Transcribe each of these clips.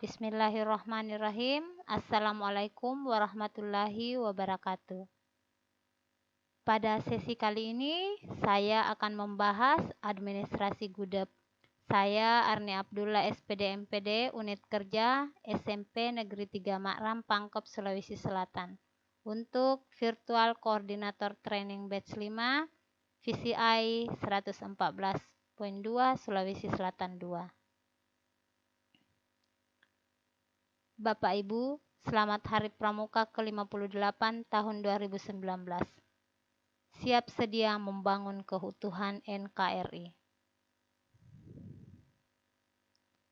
Bismillahirrahmanirrahim. Assalamualaikum warahmatullahi wabarakatuh. Pada sesi kali ini, saya akan membahas administrasi gudeg. Saya Arni Abdullah SPD MPD Unit Kerja SMP Negeri 3 Makram Pangkep Sulawesi Selatan. Untuk Virtual Koordinator Training Batch 5 VCI 114.2 Sulawesi Selatan 2. Bapak Ibu, selamat Hari Pramuka ke-58 tahun 2019. Siap sedia membangun keutuhan NKRI.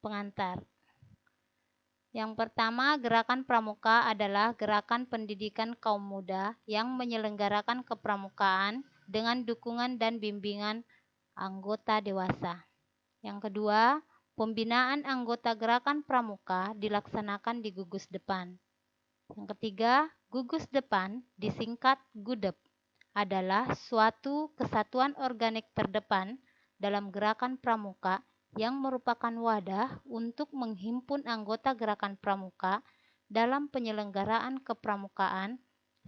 Pengantar. Yang pertama, Gerakan Pramuka adalah gerakan pendidikan kaum muda yang menyelenggarakan kepramukaan dengan dukungan dan bimbingan anggota dewasa. Yang kedua, pembinaan anggota Gerakan Pramuka dilaksanakan di gugus depan. Yang ketiga, gugus depan disingkat GUDEP adalah suatu kesatuan organik terdepan dalam Gerakan Pramuka yang merupakan wadah untuk menghimpun anggota Gerakan Pramuka dalam penyelenggaraan kepramukaan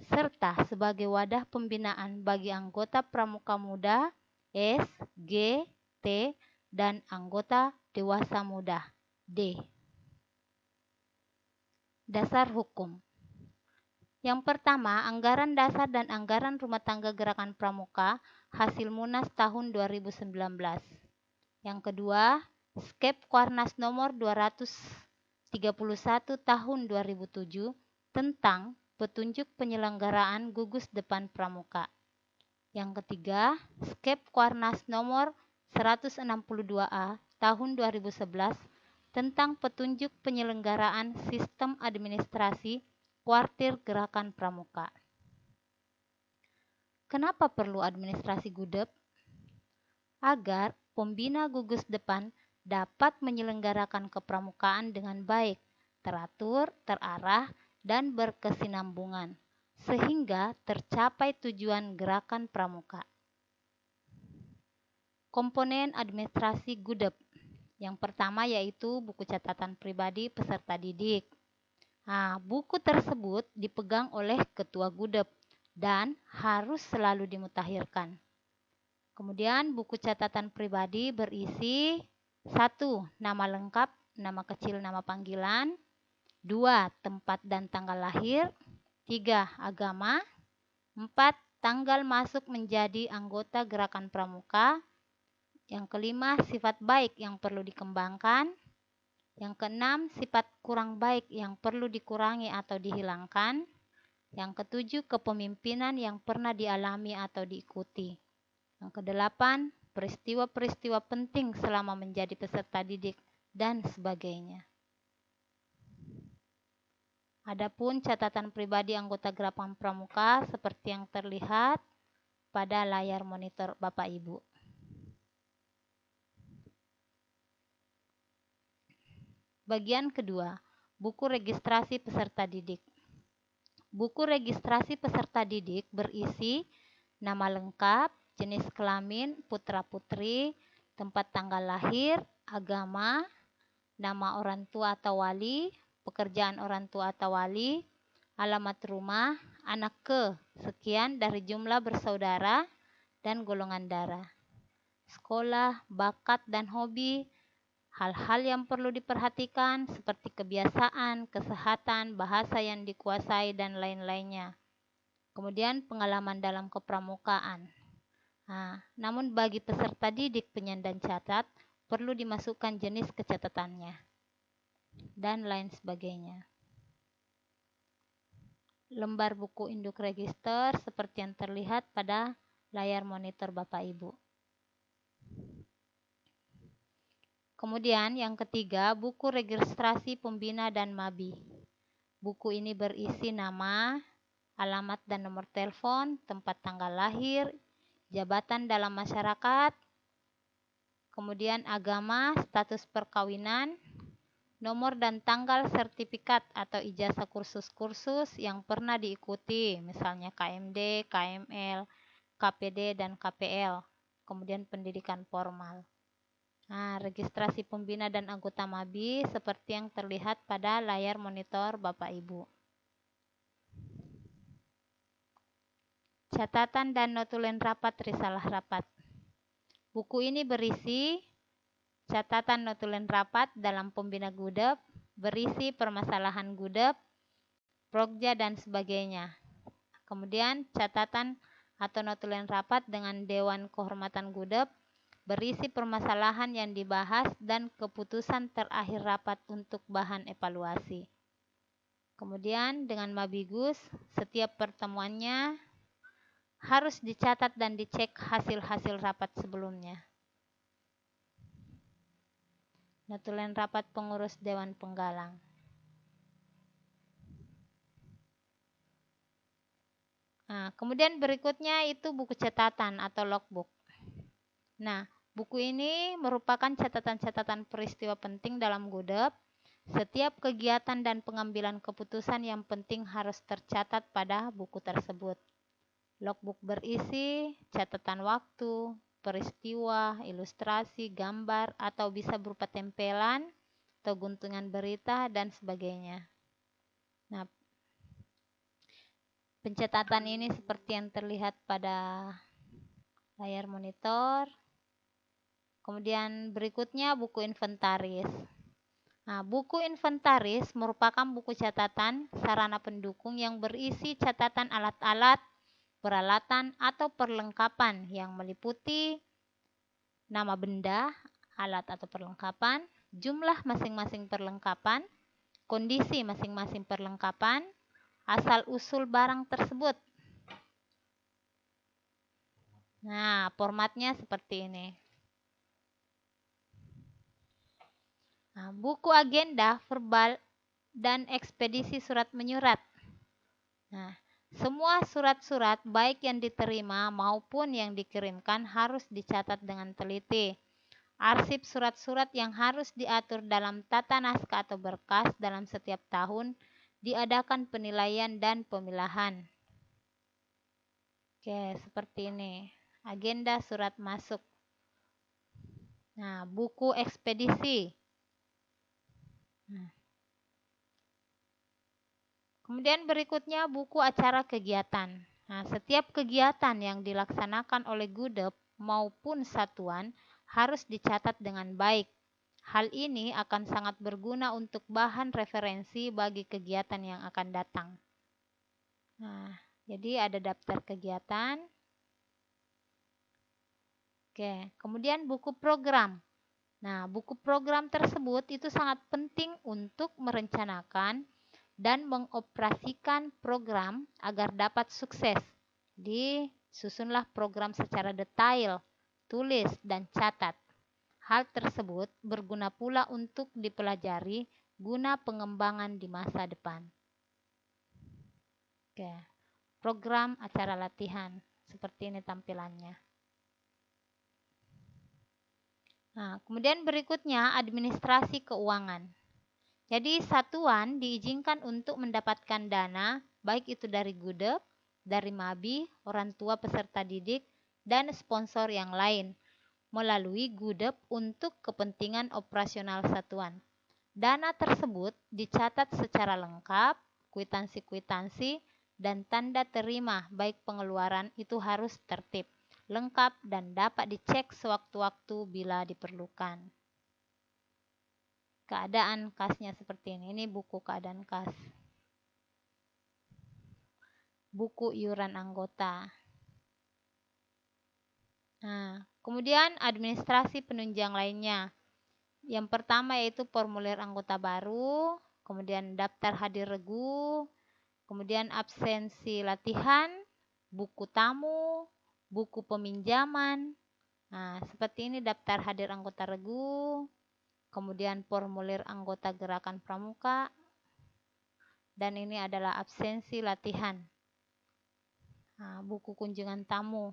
serta sebagai wadah pembinaan bagi anggota pramuka muda S, G, T, dan anggota dewasa muda D. Dasar hukum. Yang pertama, anggaran dasar dan anggaran rumah tangga Gerakan Pramuka hasil Munas tahun 2019. Yang kedua, Skep Kuarnas nomor 231 tahun 2007 tentang petunjuk penyelenggaraan gugus depan pramuka. Yang ketiga, Skep Kuarnas nomor 162A tahun 2011 tentang petunjuk penyelenggaraan sistem administrasi kuartir Gerakan Pramuka. Kenapa perlu administrasi gudeg? Agar pembina gugus depan dapat menyelenggarakan kepramukaan dengan baik, teratur, terarah, dan berkesinambungan, sehingga tercapai tujuan Gerakan Pramuka. Komponen administrasi gudeg. Yang pertama yaitu buku catatan pribadi peserta didik. Nah, buku tersebut dipegang oleh ketua gudeg dan harus selalu dimutakhirkan. Kemudian buku catatan pribadi berisi 1. Nama lengkap, nama kecil, nama panggilan. 2. Tempat dan tanggal lahir. 3. Agama. 4. Tanggal masuk menjadi anggota Gerakan Pramuka. Yang kelima, sifat baik yang perlu dikembangkan. Yang keenam, sifat kurang baik yang perlu dikurangi atau dihilangkan. Yang ketujuh, kepemimpinan yang pernah dialami atau diikuti. Yang kedelapan, peristiwa-peristiwa penting selama menjadi peserta didik dan sebagainya. Adapun catatan pribadi anggota Gerakan Pramuka seperti yang terlihat pada layar monitor Bapak Ibu. Bagian kedua, buku registrasi peserta didik. Buku registrasi peserta didik berisi nama lengkap, jenis kelamin putra-putri, tempat tanggal lahir, agama, nama orang tua atau wali, pekerjaan orang tua atau wali, alamat rumah, anak sekian dari jumlah bersaudara, dan golongan darah. Sekolah, bakat, dan hobi. Hal-hal yang perlu diperhatikan seperti kebiasaan, kesehatan, bahasa yang dikuasai, dan lain-lainnya. Kemudian pengalaman dalam kepramukaan. Namun bagi peserta didik penyandang cacat, perlu dimasukkan jenis kecatatannya, dan lain sebagainya. Lembar buku induk register seperti yang terlihat pada layar monitor Bapak Ibu. Kemudian yang ketiga, buku registrasi pembina dan mabi. Buku ini berisi nama, alamat dan nomor telepon, tempat tanggal lahir, jabatan dalam masyarakat, kemudian agama, status perkawinan, nomor dan tanggal sertifikat atau ijazah kursus-kursus yang pernah diikuti, misalnya KMD, KML, KPD, dan KPL, kemudian pendidikan formal. Nah, registrasi pembina dan anggota MABI seperti yang terlihat pada layar monitor Bapak Ibu. Catatan dan notulen rapat risalah rapat. Buku ini berisi catatan notulen rapat dalam pembina gudep, berisi permasalahan gudep, prokja dan sebagainya. Kemudian catatan atau notulen rapat dengan Dewan Kehormatan Gudep, berisi permasalahan yang dibahas dan keputusan terakhir rapat untuk bahan evaluasi. Kemudian dengan Mabigus, setiap pertemuannya harus dicatat dan dicek hasil-hasil rapat sebelumnya. Notulen rapat pengurus Dewan Penggalang. Nah, kemudian berikutnya itu buku catatan atau logbook. Nah, buku ini merupakan catatan-catatan peristiwa penting dalam gudep. Setiap kegiatan dan pengambilan keputusan yang penting harus tercatat pada buku tersebut. Logbook berisi catatan waktu, peristiwa, ilustrasi, gambar, atau bisa berupa tempelan atau guntungan berita dan sebagainya. Nah, pencatatan ini seperti yang terlihat pada layar monitor. Kemudian berikutnya buku inventaris. Nah, buku inventaris merupakan buku catatan sarana pendukung yang berisi catatan alat-alat, peralatan, atau perlengkapan yang meliputi nama benda, alat atau perlengkapan, jumlah masing-masing perlengkapan, kondisi masing-masing perlengkapan, asal-usul barang tersebut. Nah, formatnya seperti ini. Nah, buku agenda, verbal, dan ekspedisi surat menyurat. Nah, semua surat-surat baik yang diterima maupun yang dikirimkan harus dicatat dengan teliti. Arsip surat-surat yang harus diatur dalam tata naskah atau berkas dalam setiap tahun diadakan penilaian dan pemilahan. Oke, seperti ini. Agenda surat masuk. Nah, buku ekspedisi. Nah. Kemudian berikutnya buku acara kegiatan. Nah, setiap kegiatan yang dilaksanakan oleh gudep maupun satuan harus dicatat dengan baik. Hal ini akan sangat berguna untuk bahan referensi bagi kegiatan yang akan datang. Nah, jadi ada daftar kegiatan. Oke, kemudian buku program. Nah, buku program tersebut itu sangat penting untuk merencanakan dan mengoperasikan program agar dapat sukses. Disusunlah program secara detail, tulis, dan catat. Hal tersebut berguna pula untuk dipelajari guna pengembangan di masa depan. Oke, program acara latihan. Seperti ini tampilannya. Nah, kemudian berikutnya administrasi keuangan. Jadi satuan diizinkan untuk mendapatkan dana, baik itu dari gudep, dari MABI, orang tua peserta didik, dan sponsor yang lain, melalui gudep untuk kepentingan operasional satuan. Dana tersebut dicatat secara lengkap, kwitansi-kwitansi, dan tanda terima baik pengeluaran itu harus tertib, lengkap, dan dapat dicek sewaktu-waktu bila diperlukan. Keadaan kasnya seperti ini. Ini buku keadaan kas. Buku iuran anggota. Nah, kemudian administrasi penunjang lainnya. Yang pertama yaitu formulir anggota baru, kemudian daftar hadir regu, kemudian absensi latihan, buku tamu, buku peminjaman. Nah, seperti ini daftar hadir anggota regu, kemudian formulir anggota gerakan pramuka, dan ini adalah absensi latihan. Nah, buku kunjungan tamu.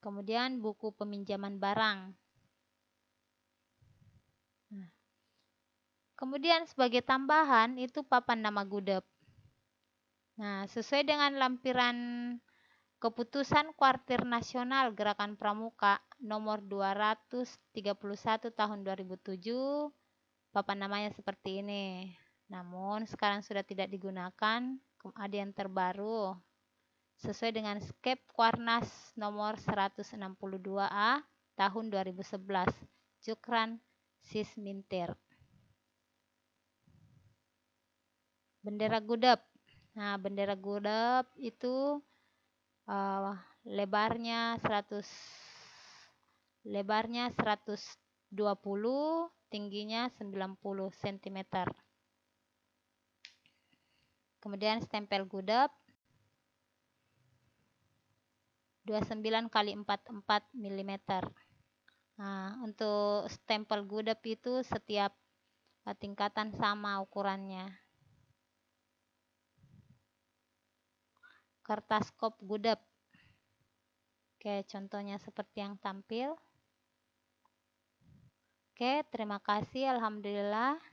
Kemudian buku peminjaman barang. Nah, kemudian sebagai tambahan itu papan nama gudep. Nah, sesuai dengan lampiran Keputusan Kuartir Nasional Gerakan Pramuka nomor 231 tahun 2007, papan namanya seperti ini. Namun sekarang sudah tidak digunakan. Ada yang terbaru sesuai dengan Skep Kuarnas nomor 162A tahun 2011. Jukran Sismintir. Bendera Gudep. Nah, bendera Gudep itu lebarnya 120, tingginya 90 cm. Kemudian stempel Gudep 29 kali 44 mm. Nah, untuk stempel Gudep itu setiap tingkatan sama ukurannya. Kertas kop Gudep. Oke, contohnya seperti yang tampil. Oke, terima kasih. Alhamdulillah.